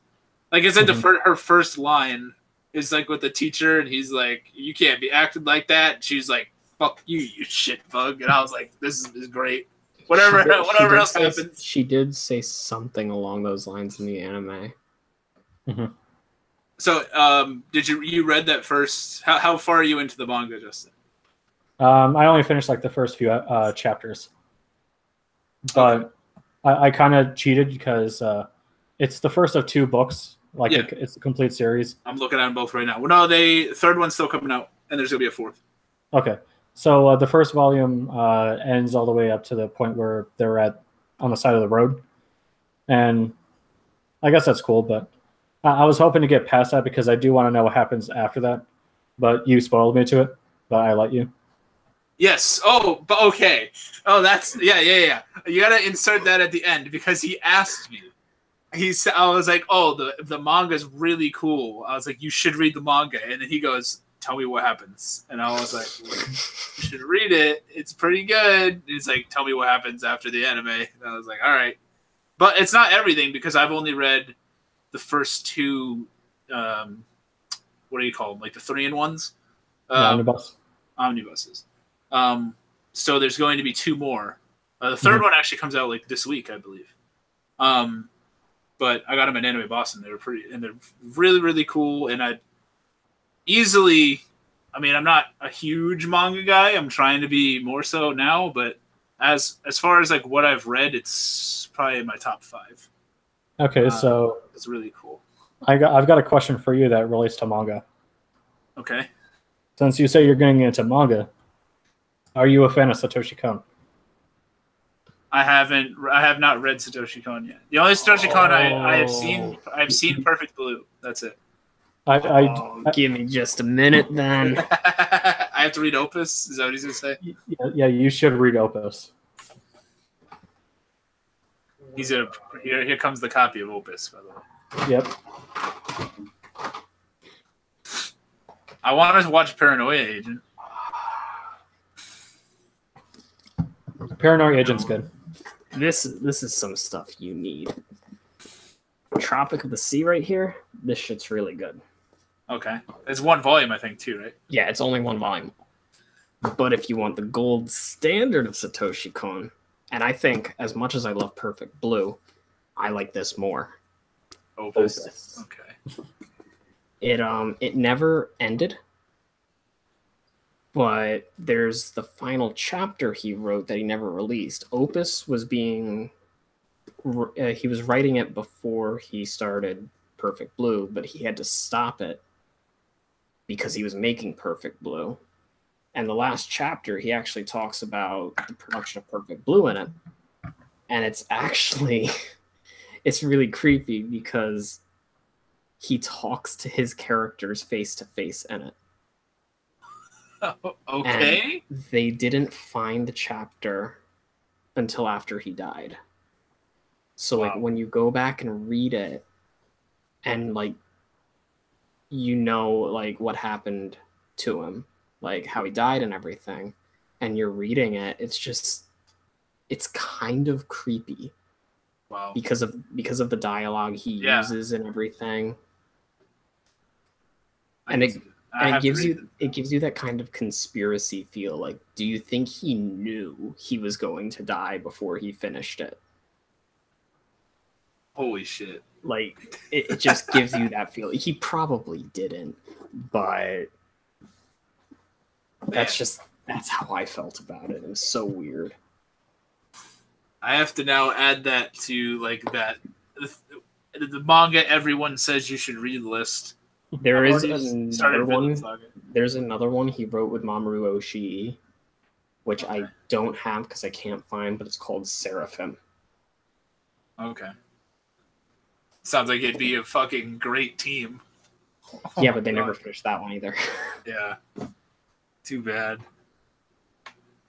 Like I said, her first line is like with the teacher, and he's like, "You can't be acting like that." And she's like, "Fuck you, you shitbug." And I was like, "This is great." Whatever else happens.
She did say something along those lines in the anime.
Mm-hmm.
So, did you read that first? How far are you into the manga, Justin?
I only finished the first few chapters, but okay. I kind of cheated because it's the first of 2 books. It's a complete series.
I'm looking at them both right now. Well, no, third one's still coming out, and there's gonna be a 4th.
Okay, so the first volume ends all the way up to the point where they're on the side of the road, and I guess that's cool. But I was hoping to get past that because I do want to know what happens after that. But you spoiled me to it. But I let you.
Yes. Oh, but okay. Oh, that's yeah. You gotta insert that at the end because he asked me. I was like, oh, the manga's really cool. I was like, you should read the manga, and then he goes, tell me what happens, and I was like, you should read it. It's pretty good. And he's like, tell me what happens after the anime, and I was like, all right, but it's not everything because I've only read the first two. What do you call them? Like the 3-in-1s? Omnibuses. So there's going to be 2 more. The third one actually comes out like this week, I believe. But I got them at Anime Boston. They're really, really cool. And I'm not a huge manga guy. I'm trying to be more so now, but as far as like what I've read, it's probably in my top 5.
Okay, so
it's really cool.
I've got a question for you that relates to manga.
Okay.
Since you say you're getting into manga, are you a fan of Satoshi Kon?
I have not read Satoshi Kon yet. The only Satoshi Kon I've seen Perfect Blue. That's it.
Give me just a minute then.
I have to read Opus? Is that what he's gonna say?
Yeah, you should read Opus.
Here comes the copy of Opus, by the way.
Yep.
I wanted to watch Paranoia Agent.
Paranoia Agent's good.
This is some stuff you need. Tropic of the Sea right here. This shit's really good.
Okay. It's 1 volume, I think, too, right?
Yeah, it's only 1 volume. But if you want the gold standard of Satoshi Kon, and I think as much as I love Perfect Blue, I like this more.
Opus. Okay.
It never ended. But there's the final chapter he wrote that he never released. Opus was he was writing it before he started Perfect Blue, but he had to stop it because he was making Perfect Blue. And the last chapter, he actually talks about the production of Perfect Blue in it. And it's actually, it's really creepy because he talks to his characters face to face in it.
Okay.
And they didn't find the chapter until after he died. So like when you go back and read it and like like what happened to him, like how he died and everything, and you're reading it, it's kind of creepy.
Wow.
Because of the dialogue he uses and everything. And it gives you that kind of conspiracy feel. Like, do you think he knew he was going to die before he finished it?
Holy shit.
Like, it just gives you that feel. He probably didn't, but that's how I felt about it. It was so weird.
I have to now add that to like the manga everyone says you should read list.
There's another one he wrote with Mamoru Oshii, which I don't have because I can't find, but it's called Seraphim.
Okay. Sounds like it'd be a fucking great team.
Yeah, but they never finished that one either.
Yeah. Too bad.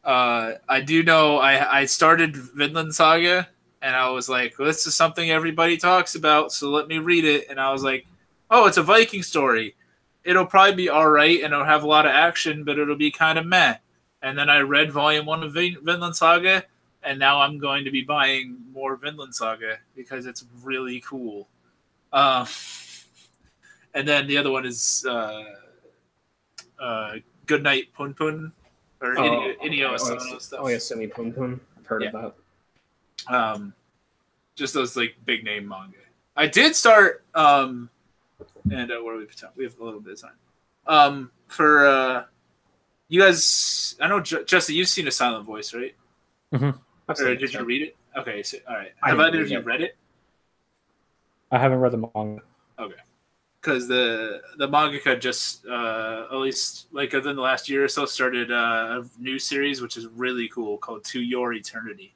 I do know I started Vinland Saga, and I was like, well, this is something everybody talks about, so let me read it. And I was like, oh, it's a Viking story. It'll probably be all right, and it'll have a lot of action, but it'll be kind of meh. And then I read Volume 1 of Vinland Saga, and now I'm going to be buying more Vinland Saga because it's really cool. And then the other one is Goodnight Punpun, or Inio Asano stuff.
Oh, yeah, Sumi Punpun. I've heard of that.
Just those like big name manga. I did start and what are we have a little bit of time. For you guys, I know Justin, you've seen A Silent Voice, right?
Mm-hmm.
Or did you read it? Okay, so all right. Have either of you read it?
I haven't read the manga.
Okay, because the mangaka just at least like within the last year or so started a new series which is really cool called To Your Eternity.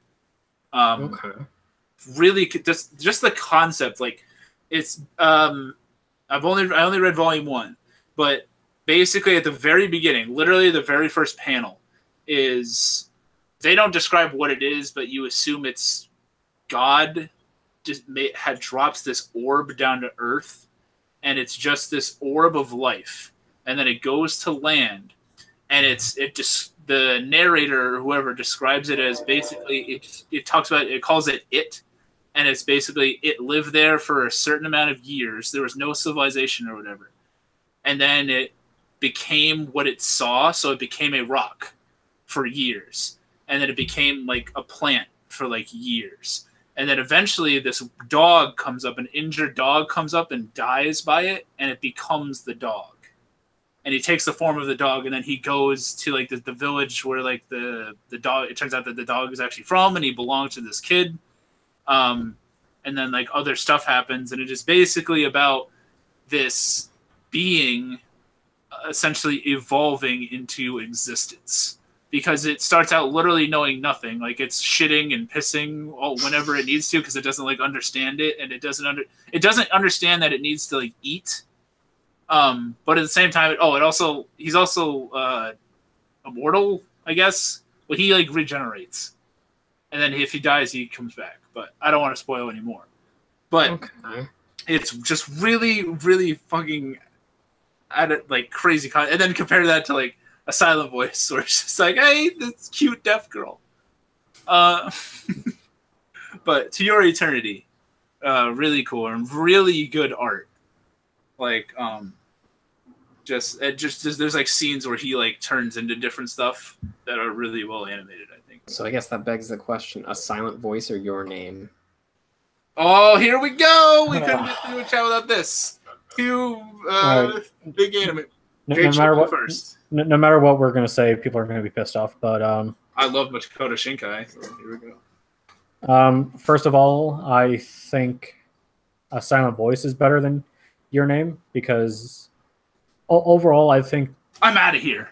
Okay.
Really, just the concept, like it's I only read volume 1, but basically at the very beginning, literally the very first panel, is they don't describe what it is, but you assume it's God just drops this orb down to Earth, and it's just this orb of life, and then it goes to land, and the narrator or whoever describes it as basically it calls it, and it's basically it lived there for a certain amount of years. There was no civilization or whatever, and then it became what it saw, so it became a rock for years, and then it became like a plant for like years. And then eventually this dog comes up, an injured dog comes up and dies by it, and it becomes the dog. And he takes the form of the dog, and then he goes to like the village where like the dog, it turns out that the dog is actually from, and he belongs to this kid. And then like other stuff happens, and it is basically about this being essentially evolving into existence. Because it starts out literally knowing nothing, like it's shitting and pissing whenever it needs to, because it doesn't like understand it, and it doesn't understand that it needs to like eat. But at the same time, he's also immortal, I guess. But he like regenerates, and then if he dies, he comes back. But I don't want to spoil anymore. But it's just really, really fucking like crazy. And then compare that to like a Silent Voice, where it's just like, hey, this cute deaf girl. But To Your Eternity, really cool and really good art. Like, there's like scenes where he like turns into different stuff that are really well animated, I think.
So I guess that begs the question: a Silent Voice or Your Name?
Oh, here we go. We couldn't get through a chat without this. Two big anime.
No matter what we're gonna say, people are gonna be pissed off. But
I love Makoto Shinkai. So here we go.
First of all, I think A Silent Voice is better than Your Name, because overall, I think
I'm out of here.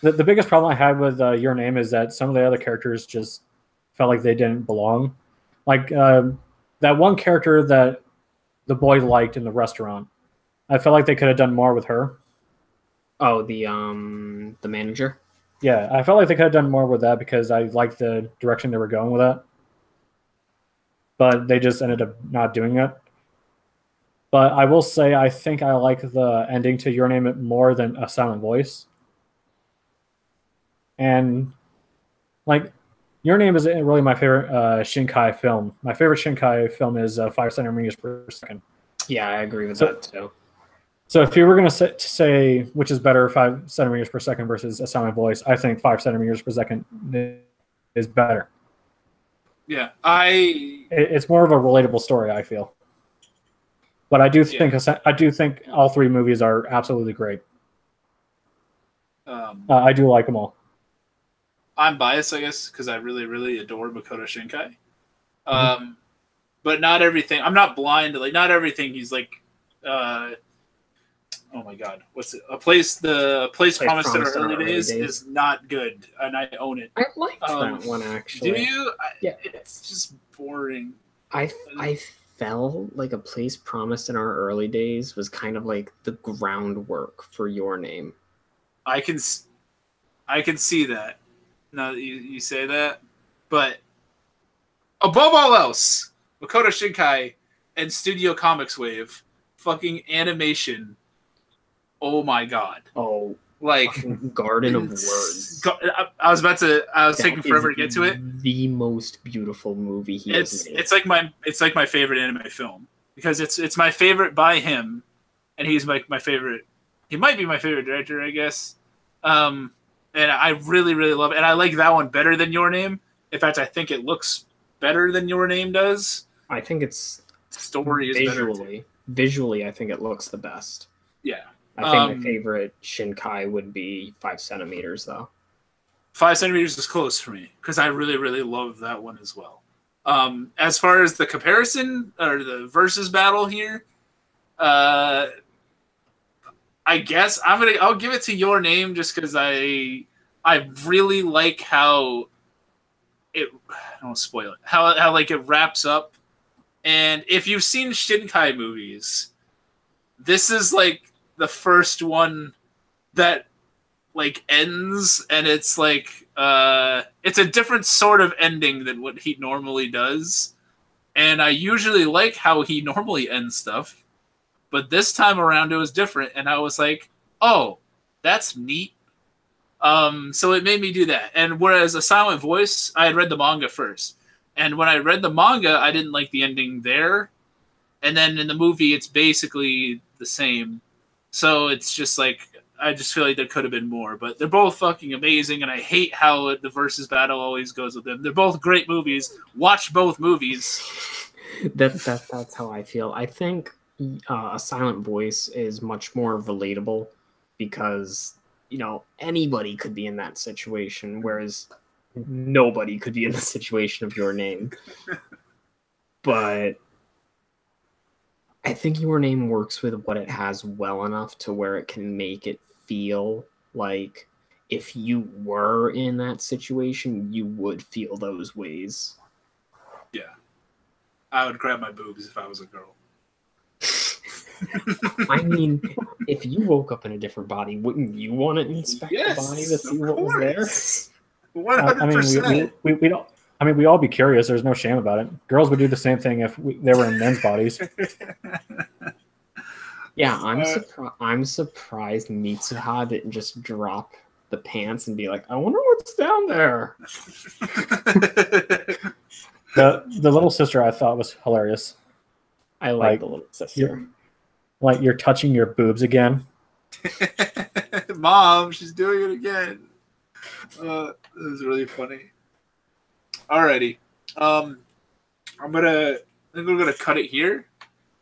The biggest problem I had with Your Name is that some of the other characters just felt like they didn't belong. Like that one character that the boy liked in the restaurant, I felt like they could have done more with her.
Oh, the manager?
Yeah, I felt like they could have done more with that, because I liked the direction they were going with that. But they just ended up not doing it. But I will say I think I like the ending to Your Name more than A Silent Voice. And like, Your Name is really my favorite Shinkai film. My favorite Shinkai film is 5 centimeters per second.
Yeah, I agree with that too.
So if you were going to say which is better, 5 centimeters per second versus A Silent Voice, I think 5 centimeters per second is better.
Yeah,
it's more of a relatable story, I feel. But I do think all three movies are absolutely great. I do like them all.
I'm biased, I guess, because I really, really adore Makoto Shinkai. But not everything. I'm not blind to like not everything. He's like, oh my god, what's it? A Place Promised in Our Early Days is not good, and I own it.
I liked that one actually.
Do you?
Yeah,
it's just boring.
I felt like A Place Promised in Our Early Days was kind of like the groundwork for Your Name.
I can see that. Now that you say that, but above all else, Makoto Shinkai and Studio Comics Wave, fucking animation. Oh my god!
Oh,
like
Garden of Words.
I was taking forever to get to it.
The most beautiful movie he has made.
It's like my favorite anime film, because it's my favorite by him, and he's like my favorite. He might be my favorite director, I guess. And I really, really love it. And I like that one better than Your Name. In fact, I think it looks better than Your Name does.
I think its
story is better.
Visually, I think it looks the best.
Yeah.
I think my favorite Shinkai would be 5 centimeters, though.
5 centimeters is close for me, because I really, really love that one as well. As far as the comparison, or the versus battle here, I guess I'll give it to Your Name, just because I really like how it. I don't want to spoil it. How like it wraps up, and if you've seen Shinkai movies, this is like the first one that like ends, and it's like it's a different sort of ending than what he normally does. And I usually like how he normally ends stuff, but this time around it was different, and I was like, oh, that's neat. So it made me do that. And whereas A Silent Voice, I had read the manga first. And when I read the manga, I didn't like the ending there. And then in the movie, it's basically the same. So it's just like, I just feel like there could have been more. But they're both fucking amazing, and I hate how the versus battle always goes with them. They're both great movies. Watch both movies.
That's how I feel. I think A Silent Voice is much more relatable because, you know, anybody could be in that situation, whereas nobody could be in the situation of Your Name. But I think Your Name works with what it has well enough to where it can make it feel like if you were in that situation, you would feel those ways.
Yeah. I would grab my boobs if I was a girl.
I mean, if you woke up in a different body, wouldn't you want to inspect the body to see what was there?
100%.
I mean, we don't. I mean, we all be curious. There's no shame about it. Girls would do the same thing if they were in men's bodies.
Yeah, I'm surprised Mitsuha didn't just drop the pants and be like, I wonder what's down there.
The little sister I thought was hilarious.
I like the little sister.
You're touching your boobs again.
Mom, she's doing it again. It was really funny. Alrighty. I think we're gonna cut it here.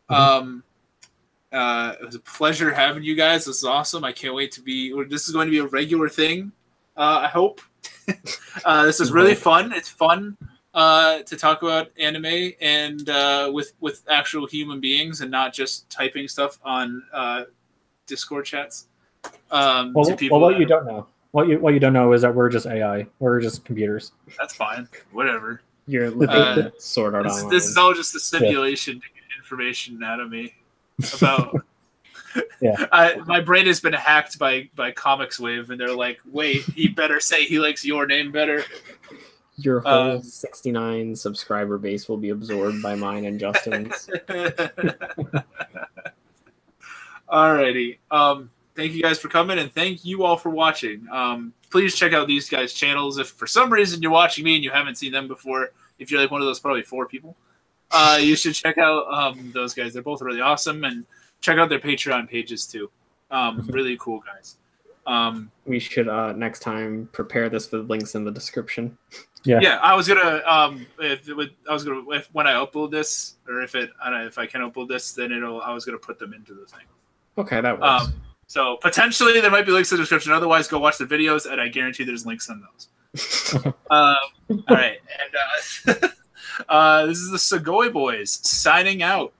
It was a pleasure having you guys. This is awesome. I can't wait to be. This is going to be a regular thing. I hope. This is really fun. It's fun to talk about anime and with actual human beings and not just typing stuff on Discord chats.
What you don't know. What you don't know is that we're just AI. We're just computers.
That's fine. Whatever.
You're living Sword Art Online.
This is all just a simulation to get information out of me about. My brain has been hacked by Comics Wave, and they're like, "Wait, he better say he likes Your Name better."
Your whole 69 subscriber base will be absorbed by mine and Justin's.
Alrighty. Thank you guys for coming, and thank you all for watching. Please check out these guys' channels. If for some reason you're watching me and you haven't seen them before, if you're like one of those probably 4 people, you should check out those guys. They're both really awesome, and check out their Patreon pages too. Really cool guys.
We should next time prepare this with links in the description.
Yeah. I was gonna when I upload this, or if I can upload this, then I was gonna put them into the thing.
Okay, that works.
So potentially there might be links in the description. Otherwise, go watch the videos, and I guarantee there's links on those. All right, and this is the Sugoi Boyz signing out.